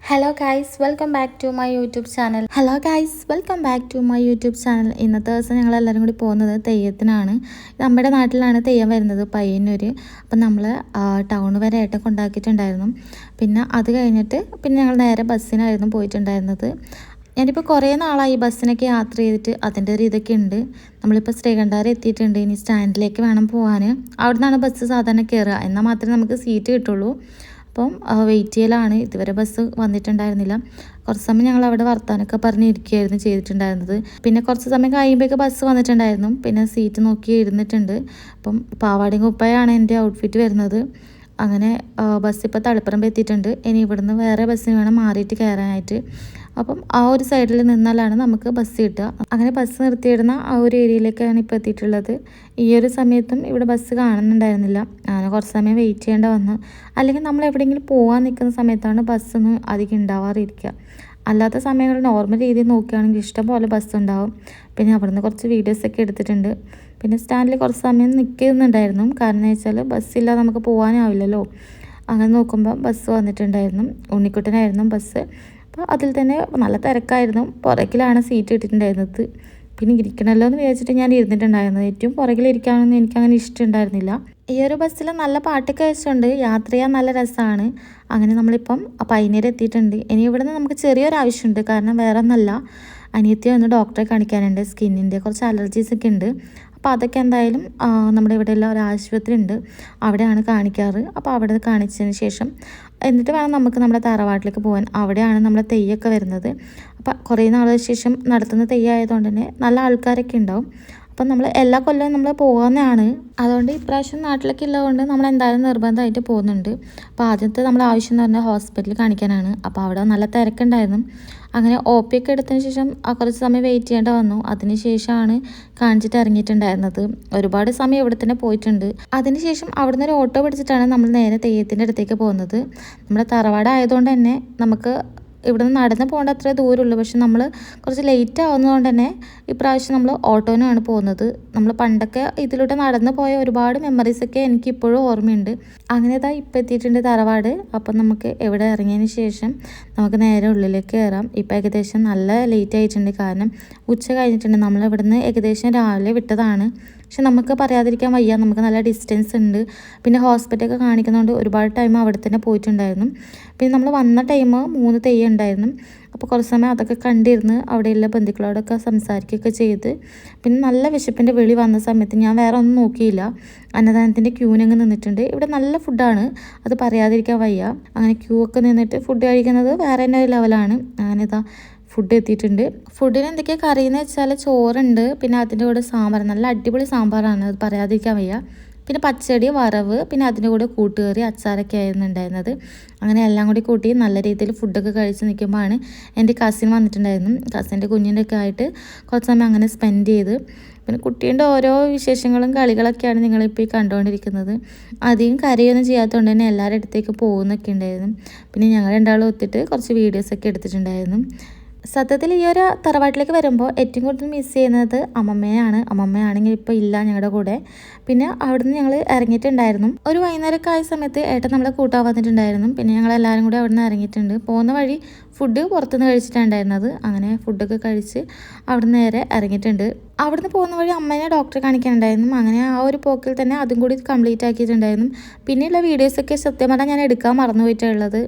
Hello guys welcome back to my YouTube channel. ഇന്നത്തെ ദിവസം ഞങ്ങളെല്ലാവരും കൂടി പോകുന്നത് തെയ്യത്തിനാണ്. നമ്മുടെ നാട്ടിലാണ് തെയ്യം വരുന്നത്, പയ്യന്നൂർ. അപ്പം നമ്മൾ ടൗൺ വരെ ഏട്ടൻ കൊണ്ടാക്കിയിട്ടുണ്ടായിരുന്നു. പിന്നെ അത് കഴിഞ്ഞിട്ട് ഞങ്ങൾ നേരെ ബസ്സിനായിരുന്നു പോയിട്ടുണ്ടായിരുന്നത്. ഞാനിപ്പോൾ കുറേ നാളായി ബസ്സിനൊക്കെ യാത്ര ചെയ്തിട്ട് അതിൻ്റെ ഒരു ഇതൊക്കെ ഉണ്ട്. നമ്മളിപ്പോൾ ശ്രീകണ്ഠാരം എത്തിയിട്ടുണ്ട്. ഇനി സ്റ്റാൻഡിലേക്ക് വേണം പോകാൻ. അവിടെ നിന്നാണ് ബസ് സാധാരണ കയറുക, എന്നാൽ മാത്രമേ നമുക്ക് സീറ്റ് കിട്ടുള്ളൂ. അപ്പം വെയിറ്റ് ചെയ്യലാണ്. ഇതുവരെ ബസ് വന്നിട്ടുണ്ടായിരുന്നില്ല. കുറച്ച് സമയം ഞങ്ങൾ അവിടെ വർത്താനൊക്കെ പറഞ്ഞിരിക്കുകയായിരുന്നു ചെയ്തിട്ടുണ്ടായിരുന്നത്. പിന്നെ കുറച്ച് സമയം കഴിയുമ്പോഴേക്ക് ബസ് വന്നിട്ടുണ്ടായിരുന്നു. പിന്നെ സീറ്റ് നോക്കി ഇരുന്നിട്ടുണ്ട്. അപ്പം പാവാടയും കുപ്പായാണ് എൻ്റെ ഔട്ട്ഫിറ്റ് വരുന്നത്. അങ്ങനെ ബസ് ഇപ്പോൾ തളിപ്പറമ്പ് എത്തിയിട്ടുണ്ട്. ഇനി ഇവിടുന്ന് വേറെ ബസ്സിന് വേണം മാറിയിട്ട് കയറാനായിട്ട്. അപ്പം ആ ഒരു സൈഡിൽ നിന്നാലാണ് നമുക്ക് ബസ് കിട്ടുക. അങ്ങനെ ബസ് നിർത്തിയിടുന്ന ആ ഒരു ഏരിയയിലേക്കാണ് ഇപ്പോൾ എത്തിയിട്ടുള്ളത്. ഈ ഒരു സമയത്തും ഇവിടെ ബസ് കാണുന്നുണ്ടായിരുന്നില്ല. അങ്ങനെ കുറച്ച് സമയം വെയിറ്റ് ചെയ്യേണ്ട വന്നു. അല്ലെങ്കിൽ നമ്മൾ എവിടെയെങ്കിലും പോകാൻ നിൽക്കുന്ന സമയത്താണ് ബസ്സൊന്നും അധികം ഉണ്ടാവാറിരിക്കുക. അല്ലാത്ത സമയങ്ങളിൽ നോർമൽ രീതിയിൽ നോക്കുകയാണെങ്കിൽ ഇഷ്ടംപോലെ ബസ് ഉണ്ടാവും. പിന്നെ അവിടെ നിന്ന് കുറച്ച് വീഡിയോസൊക്കെ എടുത്തിട്ടുണ്ട്. പിന്നെ സ്റ്റാൻഡിൽ കുറച്ച് സമയം നിൽക്കുന്നുണ്ടായിരുന്നു. കാരണം എന്ന് വെച്ചാൽ ബസ്സില്ലാതെ നമുക്ക് പോകാനാവില്ലല്ലോ. അങ്ങനെ നോക്കുമ്പോൾ ബസ് വന്നിട്ടുണ്ടായിരുന്നു. ഉണ്ണിക്കുട്ടനായിരുന്നു ബസ്. അപ്പോൾ അതിൽ തന്നെ നല്ല തിരക്കായിരുന്നു. പുറകിലാണ് സീറ്റ് ഇട്ടിട്ടുണ്ടായിരുന്നത്. പിന്നെ ഇരിക്കണമല്ലോ എന്ന് വിചാരിച്ചിട്ട് ഞാൻ ഇരുന്നിട്ടുണ്ടായിരുന്നത്. ഏറ്റവും പുറകിലിരിക്കാനൊന്നും എനിക്കങ്ങനെ ഇഷ്ടമുണ്ടായിരുന്നില്ല. ഈ ഒരു ബസ്സിൽ നല്ല പാട്ടൊക്കെ വെച്ചുകൊണ്ട് യാത്ര ചെയ്യാൻ നല്ല രസമാണ്. അങ്ങനെ നമ്മളിപ്പം പൈനീർ എത്തിയിട്ടുണ്ട്. ഇനി ഇവിടെ നിന്ന് നമുക്ക് ചെറിയൊരു ആവശ്യമുണ്ട്. കാരണം വേറെ ഒന്നല്ല, അനിയത്തി വന്ന് ഡോക്ടറെ കാണിക്കാനുണ്ട്. സ്കിന്നിൻ്റെ കുറച്ച് അലർജീസ് ഒക്കെ ഉണ്ട്. അപ്പോൾ അതൊക്കെ എന്തായാലും നമ്മുടെ ഇവിടെയുള്ള ഒരു ആശുപത്രി ഉണ്ട്, അവിടെയാണ് കാണിക്കാറ്. അപ്പോൾ അവിടെ കാണിച്ചതിന് ശേഷം എന്നിട്ട് വേണം നമുക്ക് നമ്മുടെ തറവാട്ടിലേക്ക് പോകാൻ. അവിടെയാണ് നമ്മളെ തെയ്യമൊക്കെ വരുന്നത്. അപ്പോൾ കുറേ നാളുകൾക്ക് ശേഷം നടത്തുന്ന തെയ്യമായതുകൊണ്ട് തന്നെ നല്ല ആൾക്കാരൊക്കെ ഉണ്ടാവും. അപ്പം നമ്മൾ എല്ലാ കൊല്ലവും നമ്മൾ പോകുന്നതാണ്. അതുകൊണ്ട് ഇപ്രാവശ്യം നാട്ടിലൊക്കെ ഉള്ളതുകൊണ്ട് നമ്മൾ എന്തായാലും നിർബന്ധമായിട്ട് പോകുന്നുണ്ട്. അപ്പോൾ ആദ്യത്തെ നമ്മൾ ആവശ്യം എന്ന് പറഞ്ഞാൽ ഹോസ്പിറ്റലിൽ കാണിക്കാനാണ്. അപ്പോൾ അവിടെ നല്ല തിരക്കുണ്ടായിരുന്നു. അങ്ങനെ OP ഒക്കെ എടുത്തതിന് ശേഷം കുറച്ച് സമയം വെയിറ്റ് ചെയ്യേണ്ട വന്നു. അതിന് ശേഷമാണ് കാണിച്ചിട്ട് ഇറങ്ങിയിട്ടുണ്ടായിരുന്നത്. ഒരുപാട് സമയം ഇവിടെ തന്നെ പോയിട്ടുണ്ട്. അതിനുശേഷം അവിടെ നിന്ന് ഒരു ഓട്ടോ പിടിച്ചിട്ടാണ് നമ്മൾ നേരെ തെയ്യത്തിൻ്റെ അടുത്തേക്ക് പോകുന്നത്. നമ്മുടെ തറവാട് ആയതുകൊണ്ട് തന്നെ നമുക്ക് ഇവിടെ നിന്ന് നടന്ന് പോകേണ്ട അത്രേ ദൂരമുള്ളൂ. പക്ഷെ നമ്മൾ കുറച്ച് ലേറ്റ് ആവുന്നതുകൊണ്ട് തന്നെ ഇപ്രാവശ്യം നമ്മൾ ഓട്ടോനാണ് പോകുന്നത്. നമ്മൾ പണ്ടൊക്കെ ഇതിലൂടെ നടന്ന് പോയ ഒരുപാട് മെമ്മറീസൊക്കെ എനിക്കിപ്പോഴും ഓർമ്മയുണ്ട്. അങ്ങനെ ഇതാ ഇപ്പം എത്തിയിട്ടുണ്ട് തറവാട്. അപ്പം നമുക്ക് ഇവിടെ ഇറങ്ങിയതിന് ശേഷം നമുക്ക് നേരെ ഉള്ളിലേക്ക് കയറാം. ഇപ്പം ഏകദേശം നല്ല ലേറ്റ് ആയിട്ടുണ്ട്. കാരണം ഉച്ച കഴിഞ്ഞിട്ടുണ്ട്. നമ്മളിവിടുന്ന് ഏകദേശം രാവിലെ വിട്ടതാണ്. പക്ഷെ നമുക്ക് പറയാതിരിക്കാൻ വയ്യ, നമുക്ക് നല്ല ഡിസ്റ്റൻസ് ഉണ്ട്. പിന്നെ ഹോസ്പിറ്റലൊക്കെ കാണിക്കുന്നതുകൊണ്ട് ഒരുപാട് ടൈം അവിടെ തന്നെ പോയിട്ടുണ്ടായിരുന്നു. പിന്നെ നമ്മൾ വന്ന ടൈം 3 തെയ്യം ഉണ്ടായിരുന്നു. അപ്പോൾ കുറച്ച് സമയം അതൊക്കെ കണ്ടിരുന്ന് അവിടെയുള്ള ബന്ധുക്കളോടൊക്കെ സംസാരിക്കുകയൊക്കെ ചെയ്ത് പിന്നെ നല്ല വിശപ്പിൻ്റെ വിളി വന്ന സമയത്ത് ഞാൻ വേറെ ഒന്നും നോക്കിയില്ല. അന്നദാനത്തിൻ്റെ ക്യൂനങ്ങ് നിന്നിട്ടുണ്ട്. ഇവിടെ നല്ല ഫുഡാണ്, അത് പറയാതിരിക്കാൻ വയ്യ. അങ്ങനെ ക്യൂ ഒക്കെ നിന്നിട്ട് ഫുഡ് കഴിക്കുന്നത് വേറെ തന്നെ ഒരു ലെവലാണ്. അങ്ങനെ ഇതാ ഫുഡ് എത്തിയിട്ടുണ്ട്. ഫുഡിന് എന്തൊക്കെയാണ് കറിയെന്ന് വെച്ചാൽ ചോറുണ്ട്, പിന്നെ അതിൻ്റെ കൂടെ സാമ്പാർ, നല്ല അടിപൊളി സാമ്പാറാണ്, അത് പറയാതിരിക്കാൻ വയ്യ. പിന്നെ പച്ചടി, വറവ്, പിന്നെ അതിൻ്റെ കൂടെ കൂട്ടുകറി, അച്ചാറൊക്കെ ആയിരുന്നു ഉണ്ടായിരുന്നത്. അങ്ങനെ എല്ലാം കൂടി കൂട്ടി നല്ല രീതിയിൽ ഫുഡൊക്കെ കഴിച്ച് നിൽക്കുമ്പോഴാണ് എൻ്റെ കസിൻ വന്നിട്ടുണ്ടായിരുന്നു. കസിൻ്റെ കുഞ്ഞിൻ്റെ ഒക്കെ ആയിട്ട് കുറച്ച് സമയം അങ്ങനെ സ്പെൻഡ് ചെയ്ത്. പിന്നെ കുട്ടീൻ്റെ ഓരോ വിശേഷങ്ങളും കളികളൊക്കെയാണ് നിങ്ങളിപ്പോൾ ഈ കണ്ടുകൊണ്ടിരിക്കുന്നത്. അധികം കരയൊന്നും ചെയ്യാത്തതുകൊണ്ട് തന്നെ എല്ലാവരുടെ അടുത്തേക്ക് പോകുന്നൊക്കെ ഉണ്ടായിരുന്നു. പിന്നെ ഞങ്ങൾ രണ്ടാളും ഒത്തിട്ട് കുറച്ച് വീഡിയോസൊക്കെ എടുത്തിട്ടുണ്ടായിരുന്നു. സത്യത്തിൽ ഈ ഒരു തറവാട്ടിലേക്ക് വരുമ്പോൾ ഏറ്റവും കൂടുതൽ മിസ് ചെയ്യുന്നത് അമ്മമ്മയാണ്. അമ്മമ്മയാണെങ്കിൽ ഇപ്പോൾ ഇല്ല ഞങ്ങളുടെ കൂടെ. പിന്നെ അവിടുന്ന് ഞങ്ങൾ ഇറങ്ങിയിട്ടുണ്ടായിരുന്നു. ഒരു വൈകുന്നേരമൊക്കെ ആയ സമയത്ത് ഏട്ടൻ നമ്മളെ കൂട്ടാൻ വന്നിട്ടുണ്ടായിരുന്നു. പിന്നെ ഞങ്ങളെല്ലാവരും കൂടി അവിടെ നിന്ന് ഇറങ്ങിയിട്ടുണ്ട്. പോകുന്ന വഴി ഫുഡ് പുറത്തുനിന്ന് കഴിച്ചിട്ടുണ്ടായിരുന്നത്. അങ്ങനെ ഫുഡൊക്കെ കഴിച്ച് അവിടെ നേരെ ഇറങ്ങിയിട്ടുണ്ട്. അവിടുന്ന് പോകുന്ന വഴി അമ്മേനെ ഡോക്ടറെ കാണിക്കാനുണ്ടായിരുന്നു. അങ്ങനെ ആ ഒരു പോക്കിൽ തന്നെ അതും കൂടി കംപ്ലീറ്റ് ആക്കിയിട്ടുണ്ടായിരുന്നു. പിന്നെയുള്ള വീഡിയോസൊക്കെ സത്യം പറഞ്ഞാൽ ഞാൻ എടുക്കാൻ മറന്നു പോയിട്ടുള്ളത്.